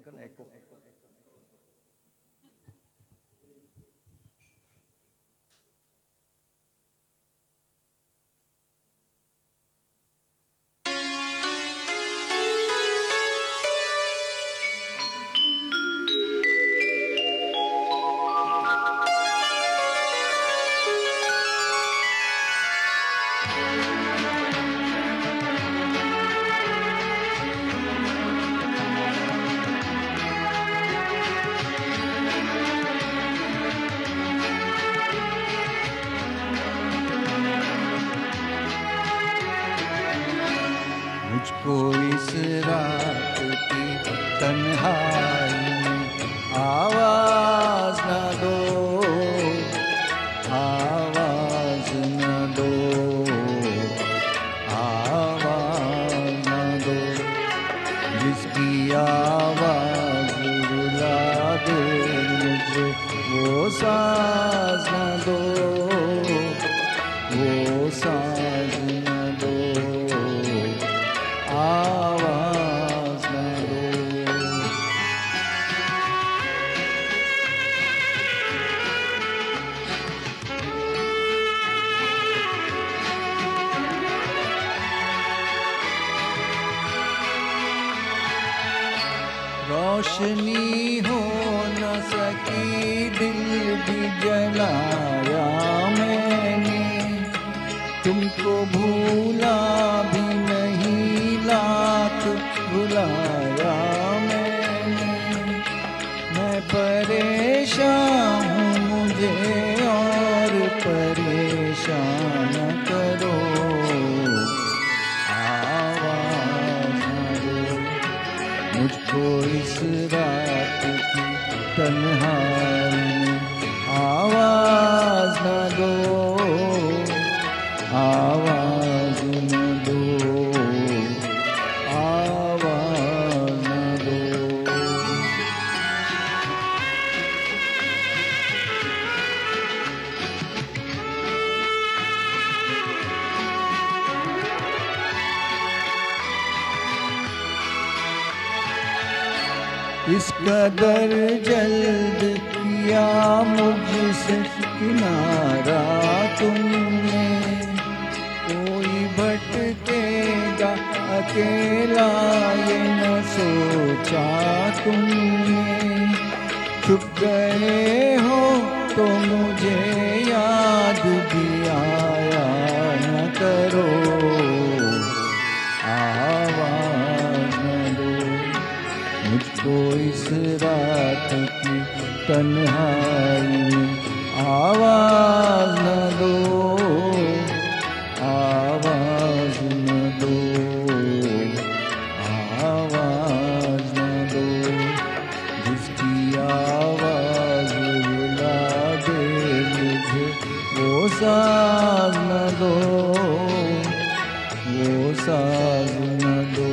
करना एको मुझको इस रात की तन्हाई में आवाज न दो, आवाज न दो, आवाज न दो, जिसकी आवाज रुला दे मुझे वो साज न दो, वो साज न दो, आवाज न दो। रोशनी हो न सकी दिल भी जलाया मैंने, तुमको भूला भी नहीं लाख भुलाया मैंने। मैं परेशान हूँ मुझे और परेशान करो, आवाज न दो, मुझको इस रात की तन्हाई में आवाज न दो, आवाज न दो, आवाज न दो। इस कदर जल्द किया मुझसे किनारा तुमने, कोई भटकेगा अकेला ये न सोचा तुमने। छुप गए हो तो मुझे याद भी आया न करो, आवाज न दो, मुझको इस रात की तन्हाई में आवाज न दो, आवाज न दो, आवाज न दो, जिसकी आवाज रुला दे मुझे वो साज न दो, वो साज न दो,